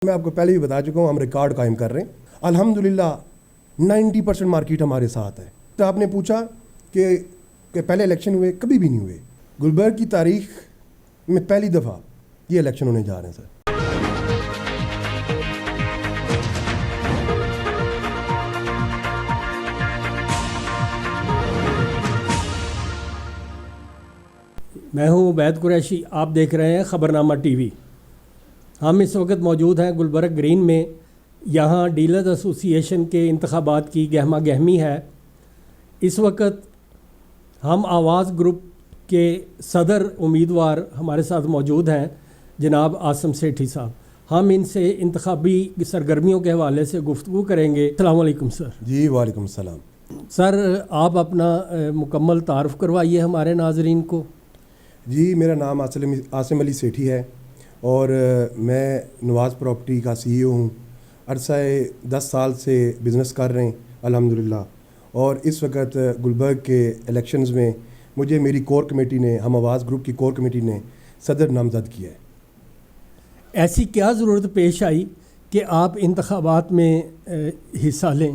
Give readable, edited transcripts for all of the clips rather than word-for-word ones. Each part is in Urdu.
میں آپ کو پہلے بھی بتا چکا ہوں، ہم ریکارڈ قائم کر رہے ہیں الحمدللہ 90% مارکیٹ ہمارے ساتھ ہے۔ تو آپ نے پوچھا کہ پہلے الیکشن ہوئے، کبھی بھی نہیں ہوئے۔ گلبرگ کی تاریخ میں پہلی دفعہ یہ الیکشن ہونے جا رہے ہیں سر۔ میں ہوں عبید قریشی، آپ دیکھ رہے ہیں خبرنامہ ٹی وی۔ ہم اس وقت موجود ہیں گلبرگ گرین میں۔ یہاں ڈیلرز ایسوسی ایشن کے انتخابات کی گہما گہمی ہے۔ اس وقت ہم آواز گروپ کے صدر امیدوار ہمارے ساتھ موجود ہیں جناب عاصم سیٹھی صاحب۔ ہم ان سے انتخابی سرگرمیوں کے حوالے سے گفتگو کریں گے۔ السلام علیکم سر۔ جی وعلیکم السلام۔ سر آپ اپنا مکمل تعارف کروائیے ہمارے ناظرین کو۔ جی میرا نام عاصم علی سیٹھی ہے اور میں نواز پراپرٹی کا سی ای او ہوں۔ عرصہ 10 سال سے بزنس کر رہے ہیں الحمدللہ، اور اس وقت گلبرگ کے الیکشنز میں مجھے میری کور کمیٹی نے، ہم آواز گروپ کی کور کمیٹی نے صدر نامزد کیا ہے۔ ایسی کیا ضرورت پیش آئی کہ آپ انتخابات میں حصہ لیں؟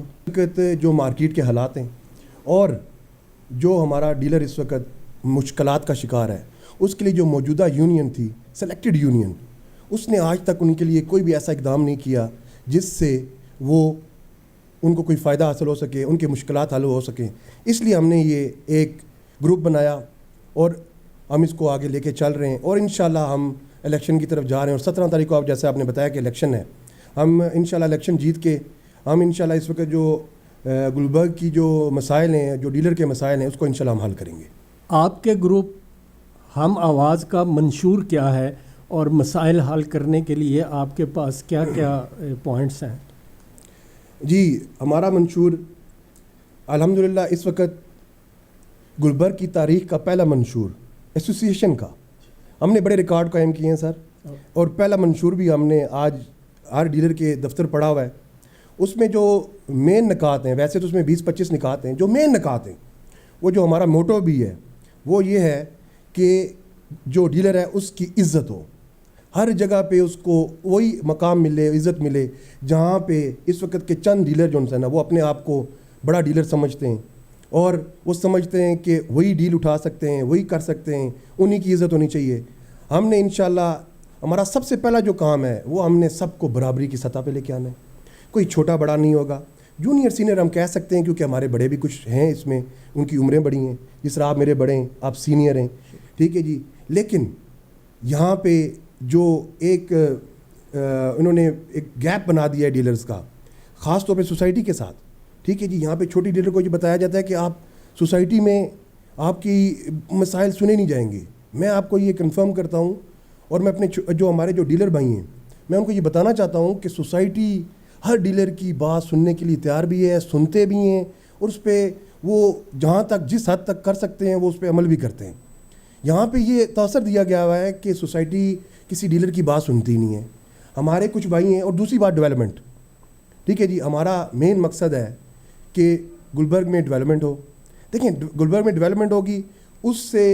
جو مارکیٹ کے حالات ہیں اور جو ہمارا ڈیلر اس وقت مشکلات کا شکار ہے، اس کے لیے جو موجودہ یونین تھی، سلیکٹڈ یونین، اس نے آج تک ان کے لیے کوئی بھی ایسا اقدام نہیں کیا جس سے وہ ان کو کوئی فائدہ حاصل ہو سکے، ان کے مشکلات حل ہو سکیں۔ اس لیے ہم نے یہ ایک گروپ بنایا اور ہم اس کو آگے لے کے چل رہے ہیں، اور انشاءاللہ ہم الیکشن کی طرف جا رہے ہیں۔ اور 17 تاریخ کو آپ جیسے آپ نے بتایا کہ الیکشن ہے، ہم انشاءاللہ الیکشن جیت کے ہم انشاءاللہ اس وقت جو گلبرگ کی جو مسائل ہیں، جو ڈیلر کے مسائل ہیں، اس کو انشاءاللہ ہم حل کریں گے۔ آپ کے گروپ ہم آواز کا منشور کیا ہے اور مسائل حل کرنے کے لیے آپ کے پاس کیا کیا پوائنٹس ہیں؟ جی ہمارا منشور الحمدللہ اس وقت گلبرگ کی تاریخ کا پہلا منشور ایسوسی ایشن کا، ہم نے بڑے ریکارڈ قائم کیے ہیں سر، اور پہلا منشور بھی ہم نے آج ہر ڈیلر کے دفتر پڑا ہوا ہے۔ اس میں جو مین نکات ہیں، ویسے تو اس میں 20-25 نکات ہیں، جو مین نکات ہیں، وہ جو ہمارا موٹو بھی ہے وہ یہ ہے کہ جو ڈیلر ہے اس کی عزت ہو، ہر جگہ پہ اس کو وہی مقام ملے، عزت ملے، جہاں پہ اس وقت کے چند ڈیلر جو ہیں نا، وہ اپنے آپ کو بڑا ڈیلر سمجھتے ہیں اور وہ سمجھتے ہیں کہ وہی ڈیل اٹھا سکتے ہیں، وہی کر سکتے ہیں، انہی کی عزت ہونی چاہیے۔ ہم نے انشاءاللہ ہمارا سب سے پہلا جو کام ہے وہ ہم نے سب کو برابری کی سطح پہ لے کے آنا ہے۔ کوئی چھوٹا بڑا نہیں ہوگا، جونیئر سینئر ہم کہہ سکتے ہیں کیونکہ ہمارے بڑے بھی کچھ ہیں اس میں، ان کی عمریں بڑی ہیں، جس طرح آپ میرے بڑے ہیں، آپ سینئر ہیں، ٹھیک ہے جی۔ لیکن یہاں پہ جو ایک انہوں نے ایک گیپ بنا دیا ہے ڈیلرز کا، خاص طور پہ سوسائٹی کے ساتھ، ٹھیک ہے جی۔ یہاں پہ چھوٹی ڈیلر کو یہ بتایا جاتا ہے کہ آپ سوسائٹی میں آپ کی مسائل سنے نہیں جائیں گے۔ میں آپ کو یہ کنفرم کرتا ہوں، اور میں اپنے جو ہمارے جو ڈیلر بھائی ہیں، میں ان کو یہ بتانا چاہتا ہوں کہ سوسائٹی ہر ڈیلر کی بات سننے کے لیے تیار بھی ہے، سنتے بھی ہیں، اور اس پہ وہ جہاں تک جس حد تک کر سکتے ہیں وہ اس پہ عمل بھی کرتے ہیں۔ یہاں پہ یہ تاثر دیا گیا ہوا ہے کہ سوسائٹی کسی ڈیلر کی بات سنتی نہیں ہے۔ ہمارے کچھ بھائی ہیں، اور دوسری بات ڈیولپمنٹ، ٹھیک ہے جی۔ ہمارا مین مقصد ہے کہ گلبرگ میں ڈیولپمنٹ ہو۔ دیکھیں گلبرگ میں ڈیولپمنٹ ہوگی، اس سے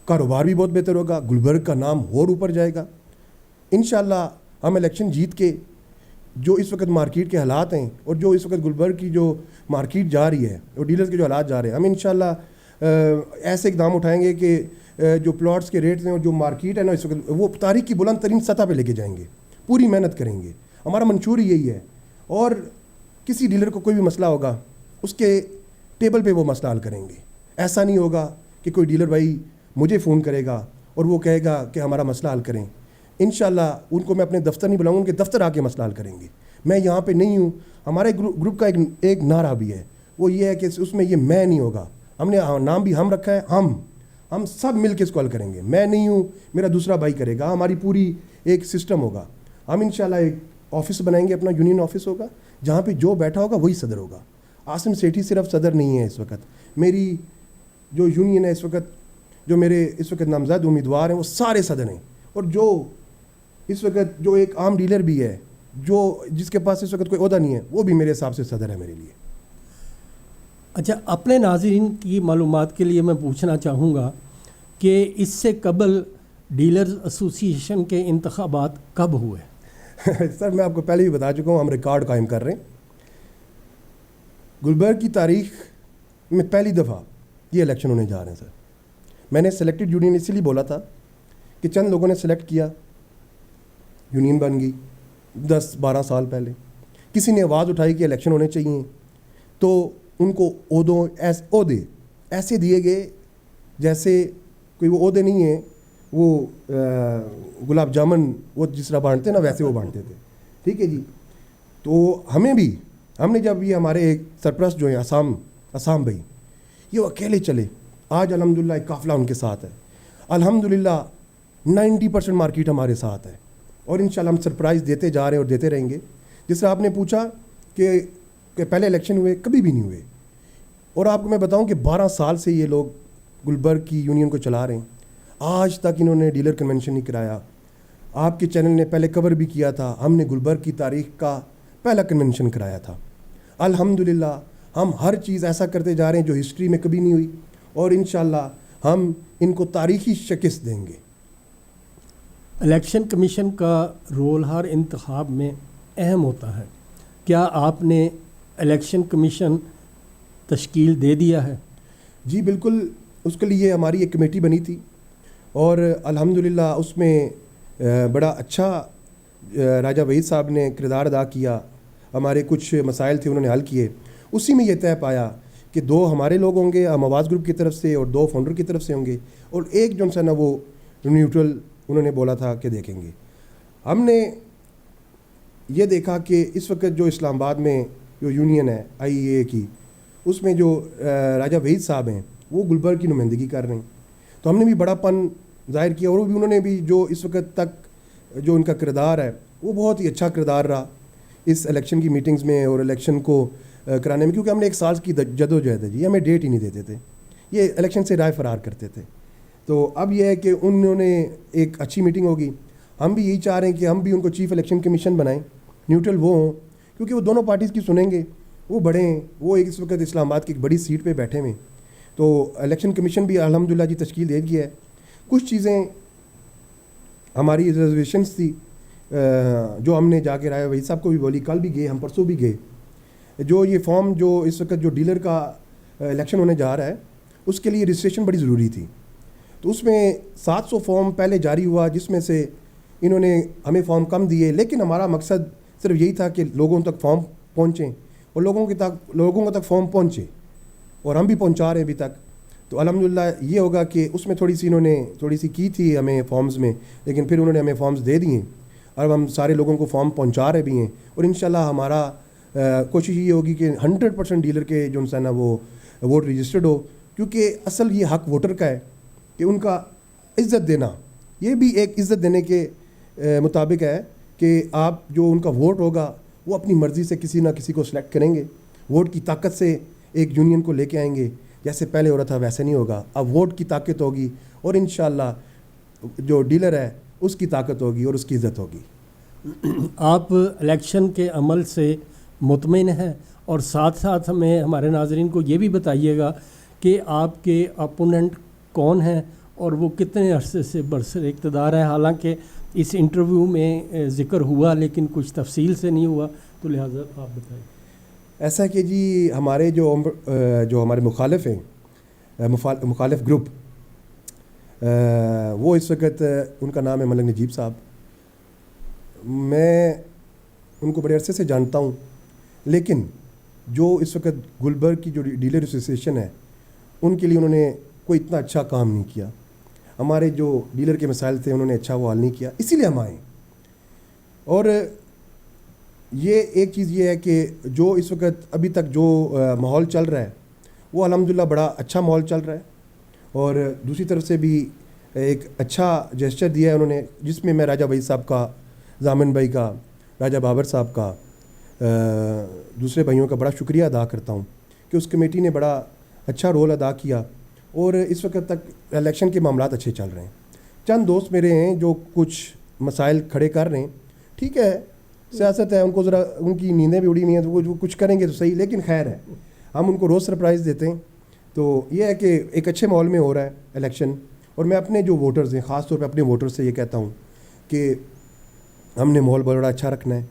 کاروبار بھی بہت بہتر ہوگا، گلبرگ کا نام اور اوپر جائے گا۔ انشاءاللہ ہم الیکشن جیت کے جو اس وقت مارکیٹ کے حالات ہیں، اور جو اس وقت گلبرگ کی جو مارکیٹ جا رہی ہے اور ڈیلرز کے جو حالات جا رہے ہیں، ہم انشاءاللہ ایسے اقدام اٹھائیں گے کہ جو پلاٹس کے ریٹس ہیں اور جو مارکیٹ ہے نا اس وقت، وہ تاریخ کی بلند ترین سطح پہ لے کے جائیں گے، پوری محنت کریں گے۔ ہمارا منشور ہی یہی ہے، اور کسی ڈیلر کو کوئی بھی مسئلہ ہوگا اس کے ٹیبل پہ وہ مسئلہ حل کریں گے۔ ایسا نہیں ہوگا کہ کوئی ڈیلر بھائی مجھے فون کرے گا اور وہ کہے گا کہ ہمارا مسئلہ حل کریں۔ انشاءاللہ ان کو میں اپنے دفتر نہیں بلاؤں گا، ان کے دفتر آ کے مسئلہ حل کریں گے۔ میں یہاں پہ نہیں ہوں۔ ہمارے گروپ کا ایک نعرہ بھی ہے، وہ یہ ہے کہ اس میں یہ میں نہیں ہوگا، ہم نے نام بھی ہم رکھا ہے، ہم سب مل کے اس کو حل کریں گے۔ میں نہیں ہوں، میرا دوسرا بھائی کرے گا، ہماری پوری ایک سسٹم ہوگا۔ ہم انشاءاللہ ایک آفس بنائیں گے، اپنا یونین آفس ہوگا، جہاں پہ جو بیٹھا ہوگا وہی صدر ہوگا۔ عاصم سیٹھی صرف صدر نہیں ہے اس وقت، میری جو یونین ہے اس وقت، جو میرے اس وقت نامزد امیدوار ہیں وہ سارے صدر ہیں، اور جو اس وقت جو ایک عام ڈیلر بھی ہے، جو جس کے پاس اس وقت کوئی عہدہ نہیں ہے، وہ بھی میرے حساب سے صدر ہے میرے لیے۔ اچھا، اپنے ناظرین کی معلومات کے لیے میں پوچھنا چاہوں گا کہ اس سے قبل ڈیلرز ایسوسی ایشن کے انتخابات کب ہوئے؟ سر میں آپ کو پہلے بھی بتا چکا ہوں, ہم ریکارڈ قائم کر رہے ہیں. گلبرگ کی تاریخ میں پہلی دفعہ یہ الیکشن ہونے جا رہے ہیں سر. میں نے سلیکٹڈ یونین اسی لیے بولا تھا کہ چند لوگوں نے سلیکٹ کیا, یونین بن گئی 10-12 سال پہلے. کسی نے آواز اٹھائی کہ الیکشن ہونے چاہیے, تو ان کو عہدے ایسے دیے گئے جیسے کوئی وہ عہدے نہیں ہیں, وہ گلاب جامن وہ جس طرح بانٹتے نا ویسے وہ بانٹتے تھے. ٹھیک ہے جی. تو ہم نے جب یہ ہمارے ایک سرپرست جو ہیں اسام بھائی, یہ وہ اکیلے چلے. آج الحمدللہ ایک قافلہ ان کے ساتھ ہے. الحمدللہ 90% مارکیٹ ہمارے ساتھ ہے, اور انشاءاللہ ہم سرپرائز دیتے جا رہے ہیں اور دیتے رہیں گے. جس طرح آپ نے پوچھا کہ پہلے الیکشن ہوئے, کبھی بھی نہیں ہوئے. اور آپ کو میں بتاؤں کہ 12 سال سے یہ لوگ گلبرگ کی یونین کو چلا رہے ہیں. آج تک انہوں نے ڈیلر کنونشن نہیں کرایا. آپ کے چینل نے پہلے کور بھی کیا تھا, ہم نے گلبرگ کی تاریخ کا پہلا کنونشن کرایا تھا. الحمدللہ ہم ہر چیز ایسا کرتے جا رہے ہیں جو ہسٹری میں کبھی نہیں ہوئی, اور انشاءاللہ ہم ان کو تاریخی شکست دیں گے. الیکشن کمیشن کا رول ہر انتخاب میں اہم ہوتا ہے. کیا آپ نے الیکشن کمیشن تشکیل دے دیا ہے؟ جی بالکل, اس کے لیے ہماری ایک کمیٹی بنی تھی, اور الحمدللہ اس میں بڑا اچھا راجہ وحید صاحب نے کردار ادا کیا. ہمارے کچھ مسائل تھے انہوں نے حل کیے. اسی میں یہ طے پایا کہ 2 ہمارے لوگ ہوں گے ہم آواز گروپ کی طرف سے, اور 2 فاؤنڈر کی طرف سے ہوں گے, اور ایک جو ہے نا وہ نیوٹرل انہوں نے بولا تھا کہ دیکھیں گے. ہم نے یہ دیکھا کہ اس وقت جو اسلام آباد میں جو یونین ہے IEA کی, اس میں جو راجہ وحید صاحب ہیں وہ گلبرگ کی نمائندگی کر رہے ہیں. تو ہم نے بھی بڑا پن ظاہر کیا, اور انہوں نے بھی جو اس وقت تک جو ان کا کردار ہے وہ بہت ہی اچھا کردار رہا اس الیکشن کی میٹنگز میں اور الیکشن کو کرانے میں. کیونکہ ہم نے 1 سال کی جدوجہد ہے جی, ہمیں ڈیٹ ہی نہیں دیتے تھے, یہ الیکشن سے رائے فرار کرتے تھے. تو اب یہ ہے کہ انہوں نے ایک اچھی میٹنگ ہوگی. ہم بھی یہی چاہ رہے ہیں کہ ہم بھی ان کو چیف الیکشن کمیشن بنائیں, نیوٹرل وہ ہوں, کیونکہ وہ دونوں پارٹیز کی سنیں گے, وہ بڑے ہیں, وہ ایک اس وقت اسلام آباد کی ایک بڑی سیٹ پہ بیٹھے ہوئے. تو الیکشن کمیشن بھی الحمدللہ جی تشکیل دے دیا ہے. کچھ چیزیں ہماری ریزرویشنس تھی جو ہم نے جا کے راجہ وحید صاحب کو بھی بولی, کل بھی گئے, ہم پرسوں بھی گئے. جو یہ فارم جو اس وقت جو ڈیلر کا الیکشن ہونے جا رہا ہے اس کے لیے رجسٹریشن بڑی ضروری تھی. تو اس میں 700 فارم پہلے جاری ہوا, جس میں سے انہوں نے ہمیں فارم کم دیے, لیکن ہمارا مقصد صرف یہی تھا کہ لوگوں تک فارم پہنچیں, اور لوگوں تک فارم پہنچے, اور ہم بھی پہنچا رہے ہیں ابھی تک. تو الحمدللہ یہ ہوگا کہ اس میں انہوں نے تھوڑی سی کی تھی ہمیں فارمز میں, لیکن پھر انہوں نے ہمیں فارمز دے دیے, اور ہم سارے لوگوں کو فارم پہنچا رہے بھی ہیں. اور انشاءاللہ ہمارا کوشش یہ ہوگی کہ 100% ڈیلر کے جو ہے نا وہ ووٹ رجسٹرڈ ہو, کیونکہ اصل یہ حق ووٹر کا ہے کہ ان کا عزت دینا. یہ بھی ایک عزت دینے کے مطابق ہے کہ آپ جو ان کا ووٹ ہوگا وہ اپنی مرضی سے کسی نہ کسی کو سلیکٹ کریں گے, ووٹ کی طاقت سے ایک یونین کو لے کے آئیں گے. جیسے پہلے ہو رہا تھا ویسے نہیں ہوگا, اب ووٹ کی طاقت ہوگی, اور انشاءاللہ جو ڈیلر ہے اس کی طاقت ہوگی اور اس کی عزت ہوگی. آپ الیکشن کے عمل سے مطمئن ہیں, اور ساتھ ساتھ ہمیں ہمارے ناظرین کو یہ بھی بتائیے گا کہ آپ کے اپوننٹ کون ہیں اور وہ کتنے عرصے سے برسر اقتدار ہے. حالانکہ اس انٹرویو میں ذکر ہوا لیکن کچھ تفصیل سے نہیں ہوا, تو لہٰذا آپ بتائیں. ایسا کہ جی ہمارے جو ہمارے مخالف ہیں, مخالف گروپ, وہ اس وقت ان کا نام ہے ملک نجیب صاحب. میں ان کو بڑے عرصے سے جانتا ہوں, لیکن جو اس وقت گلبرگ کی جو ڈیلر ایسوسیشن ہے ان کے لیے انہوں نے کوئی اتنا اچھا کام نہیں کیا. ہمارے جو ڈیلر کے مسائل تھے انہوں نے اچھا وہ حل نہیں کیا, اسی لیے ہم آئے. اور یہ ایک چیز یہ ہے کہ جو اس وقت ابھی تک جو ماحول چل رہا ہے وہ الحمدللہ بڑا اچھا ماحول چل رہا ہے, اور دوسری طرف سے بھی ایک اچھا جیسچر دیا ہے انہوں نے, جس میں راجہ وحید صاحب کا, ضامن بھائی کا, راجہ بابر صاحب کا, دوسرے بھائیوں کا بڑا شکریہ ادا کرتا ہوں کہ اس کمیٹی نے بڑا اچھا رول ادا کیا, اور اس وقت تک الیکشن کے معاملات اچھے چل رہے ہیں. چند دوست میرے ہیں جو کچھ مسائل کھڑے کر رہے ہیں, ٹھیک ہے سیاست ہے, ان کو ذرا ان کی نیندیں بھی اڑی ہوئی ہیں, تو وہ کچھ کریں گے تو صحیح, لیکن خیر ہے, ہم ان کو روز سرپرائز دیتے ہیں. تو یہ ہے کہ ایک اچھے ماحول میں ہو رہا ہے الیکشن, اور میں اپنے جو ووٹرز ہیں, خاص طور پہ اپنے ووٹر سے یہ کہتا ہوں کہ ہم نے ماحول بڑا اچھا رکھنا ہے.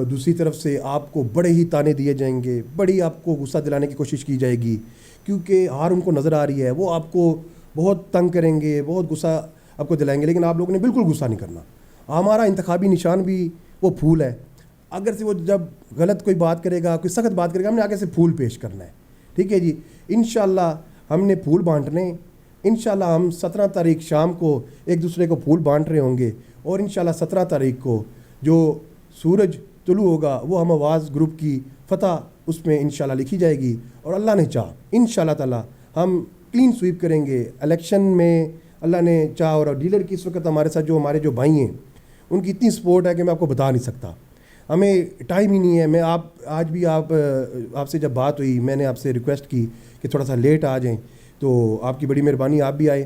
دوسری طرف سے آپ کو بڑے ہی تانے دیے جائیں گے, بڑی آپ کو غصہ دلانے کی کوشش کی جائے گی, کیونکہ ہار ان کو نظر آ رہی ہے. وہ آپ کو بہت تنگ کریں گے, بہت غصہ آپ کو دلائیں گے, لیکن آپ لوگوں نے بالکل غصہ نہیں کرنا. ہمارا انتخابی نشان بھی وہ پھول ہے. اگر سے وہ جب غلط کوئی بات کرے گا, کوئی سخت بات کرے گا, ہم نے آگے سے پھول پیش کرنا ہے. ٹھیک ہے جی. انشاءاللہ ہم نے پھول بانٹنے. انشاءاللہ ہم 17 تاریخ شام کو ایک دوسرے کو پھول بانٹ رہے ہوں گے, اور انشاءاللہ 17 تاریخ کو جو سورج طلوع ہوگا وہ ہم آواز گروپ کی فتح اس میں انشاءاللہ لکھی جائے گی. اور اللہ نے چاہ انشاءاللہ تعالی ہم کلین سویپ کریں گے الیکشن میں. اللہ نے چاہ. اور ڈیلر کی اس وقت ہمارے ساتھ جو ہمارے جو بھائی ہیں ان کی اتنی سپورٹ ہے کہ میں آپ کو بتا نہیں سکتا. ہمیں ٹائم ہی نہیں ہے. میں آج بھی آپ سے جب بات ہوئی میں نے آپ سے ریکویسٹ کی کہ تھوڑا سا لیٹ آ جائیں, تو آپ کی بڑی مہربانی, آپ بھی آئے.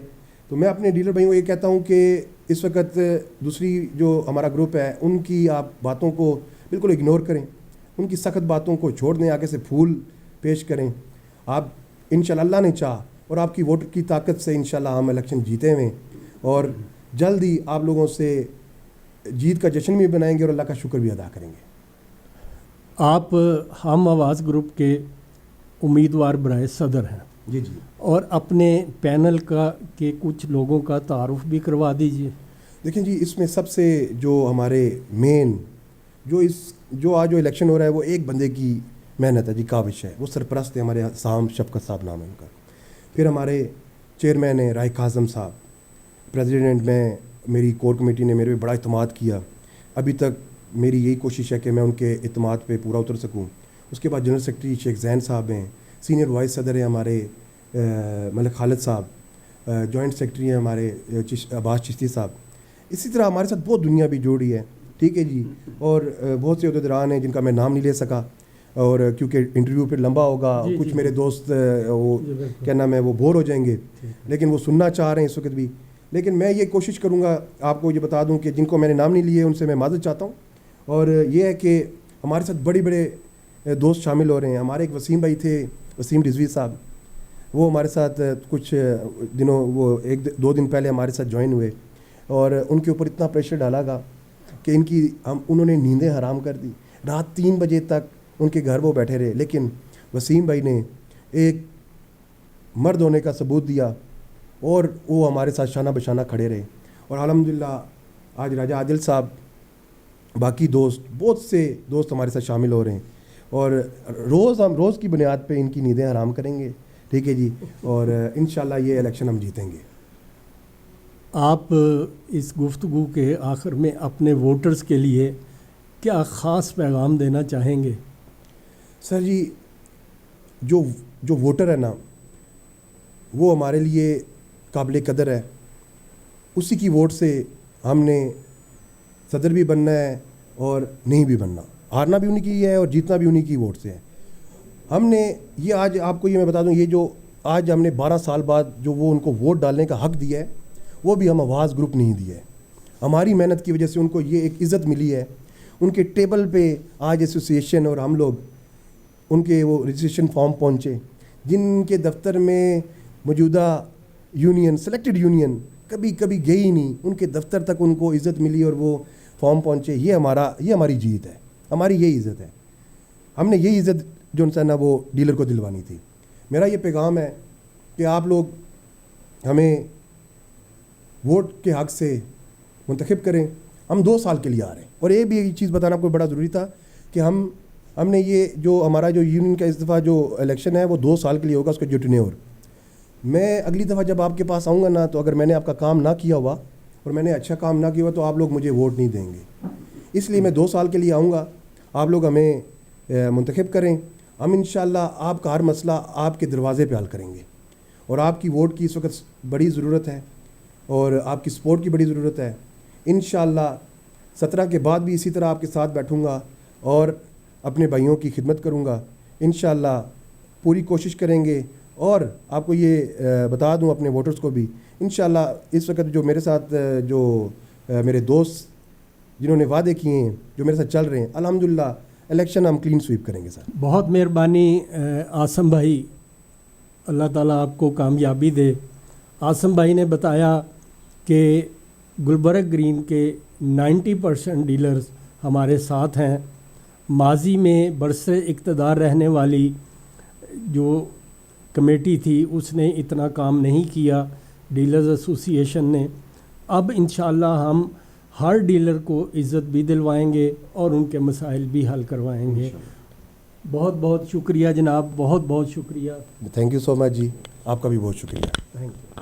تو میں اپنے ڈیلر بھائیوں کو یہ کہتا ہوں کہ اس وقت دوسری جو ہمارا گروپ ہے ان کی آپ باتوں کو بالکل اگنور کریں, ان کی سخت باتوں کو چھوڑ دیں, آگے سے پھول پیش کریں. آپ انشاءاللہ اللہ نے چاہ اور آپ کی ووٹ کی طاقت سے انشاءاللہ ہم الیکشن جیتے ہوئے, اور جلد ہی آپ لوگوں سے جیت کا جشن بھی بنائیں گے اور اللہ کا شکر بھی ادا کریں گے. آپ ہم آواز گروپ کے امیدوار برائے صدر ہیں. جی جی. اور اپنے پینل کے کچھ لوگوں کا تعارف بھی کروا دیجیے. دیکھیں جی, اس میں سب سے جو ہمارے مین جو آج جو الیکشن ہو رہا ہے وہ ایک بندے کی محنت ہے جی, کاوش ہے. وہ سرپرست ہے ہمارے سام شفقت صاحب نام ہے ان کا. پھر ہمارے چیئرمین ہیں رائے کاظم صاحب. پریزیڈنٹ میں میری کور کمیٹی نے میرے پہ بڑا اعتماد کیا. ابھی تک میری یہی کوشش ہے کہ میں ان کے اعتماد پہ پورا اتر سکوں. اس کے بعد جنرل سیکرٹری شیخ زین صاحب ہیں. سینئر وائس صدر ہیں ہمارے ملک خالد صاحب. جوائنٹ سیکرٹری ہیں ہمارے عباس چشتی صاحب. اسی طرح ہمارے ساتھ بہت دنیا بھی جوڑی ہے. ٹھیک ہے جی. اور بہت سے عہدیداران ہیں جن کا میں نام نہیں لے سکا, اور کیونکہ انٹرویو پھر لمبا ہوگا. کچھ میرے دوست وہ کیا نام ہے وہ بور ہو جائیں گے, لیکن وہ سننا چاہ رہے ہیں اس وقت بھی. لیکن میں یہ کوشش کروں گا آپ کو یہ بتا دوں کہ جن کو میں نے نام نہیں لیے ان سے میں معذرت چاہتا ہوں. اور یہ ہے کہ ہمارے ساتھ بڑے دوست شامل ہو رہے ہیں. ہمارے ایک وسیم بھائی تھے, وسیم رضوی صاحب, وہ ہمارے ساتھ کچھ دنوں وہ 1-2 دن پہلے ہمارے ساتھ جوائن ہوئے, اور ان کے اوپر اتنا پریشر ڈالا گا کہ انہوں نے نیندیں حرام کر دی. رات 3 بجے تک ان کے گھر وہ بیٹھے رہے, لیکن وسیم بھائی نے ایک مرد ہونے کا ثبوت دیا اور وہ ہمارے ساتھ شانہ بشانہ کھڑے رہے. اور الحمدللہ آج راجہ عادل صاحب, باقی دوست, بہت سے دوست ہمارے ساتھ شامل ہو رہے ہیں, اور ہم روز کی بنیاد پہ ان کی نیندیں حرام کریں گے. ٹھیک ہے جی. اور انشاءاللہ یہ الیکشن ہم جیتیں گے. آپ اس گفتگو کے آخر میں اپنے ووٹرز کے لیے کیا خاص پیغام دینا چاہیں گے؟ سر جی, جو ووٹر ہے نا وہ ہمارے لیے قابل قدر ہے. اسی کی ووٹ سے ہم نے صدر بھی بننا ہے اور نہیں بھی بننا. ہارنا بھی انہی کی ہے اور جیتنا بھی انہی کی ووٹ سے ہے. ہم نے یہ آج آپ کو یہ میں بتا دوں, یہ جو آج ہم نے 12 سال بعد جو وہ ان کو ووٹ ڈالنے کا حق دیا ہے وہ بھی ہم آواز گروپ نہیں دیا ہے. ہماری محنت کی وجہ سے ان کو یہ ایک عزت ملی ہے. ان کے ٹیبل پہ آج ایسوسیشن اور ہم لوگ ان کے وہ رجسٹریشن فارم پہنچے, جن کے دفتر میں موجودہ یونین سلیکٹڈ یونین کبھی گئی نہیں, ان کے دفتر تک ان کو عزت ملی اور وہ فارم پہنچے. یہ ہماری جیت ہے, ہماری یہی عزت ہے. ہم نے یہی عزت جو ان سے نا وہ ڈیلر کو دلوانی تھی. میرا یہ پیغام ہے کہ آپ لوگ ہمیں ووٹ کے حق سے منتخب کریں. ہم 2 سال کے لیے آ رہے ہیں. اور یہ بھی ایک چیز بتانا کوئی بڑا ضروری تھا کہ ہم نے یہ جو ہمارا جو یونین کا اس دفعہ جو الیکشن ہے وہ 2 سال کے لیے ہوگا, اس کا جو ٹینیور. میں اگلی دفعہ جب آپ کے پاس آؤں گا نا, تو اگر میں نے آپ کا کام نہ کیا ہوا اور میں نے اچھا کام نہ کیا ہوا تو آپ لوگ مجھے ووٹ نہیں دیں گے. اس لیے میں 2 سال کے لیے آؤں گا. آپ لوگ ہمیں منتخب کریں. ہم انشاءاللہ آپ کا ہر مسئلہ آپ کے دروازے پہ حل کریں گے. اور آپ کی ووٹ کی اس وقت بڑی ضرورت ہے اور آپ کی سپورٹ کی بڑی ضرورت ہے. انشاءاللہ 17 کے بعد بھی اسی طرح آپ کے ساتھ بیٹھوں گا اور اپنے بھائیوں کی خدمت کروں گا. انشاءاللہ پوری کوشش کریں گے. اور آپ کو یہ بتا دوں اپنے ووٹرز کو بھی, انشاءاللہ اس وقت جو میرے ساتھ جو میرے دوست جنہوں نے وعدے کیے ہیں جو میرے ساتھ چل رہے ہیں, الحمدللہ الیکشن ہم کلین سویپ کریں گے سر. بہت مہربانی عاصم بھائی, اللہ تعالیٰ آپ کو کامیابی دے. عاصم بھائی نے بتایا کہ گلبرگ گرین کے 90% ڈیلرز ہمارے ساتھ ہیں. ماضی میں برسر اقتدار رہنے والی جو کمیٹی تھی اس نے اتنا کام نہیں کیا ڈیلرز ایسوسی ایشن نے. اب انشاءاللہ ہم ہر ڈیلر کو عزت بھی دلوائیں گے اور ان کے مسائل بھی حل کروائیں گے. بہت بہت شکریہ جناب, بہت بہت شکریہ. تھینک یو سو مچ جی, آپ کا بھی بہت شکریہ. Thank you.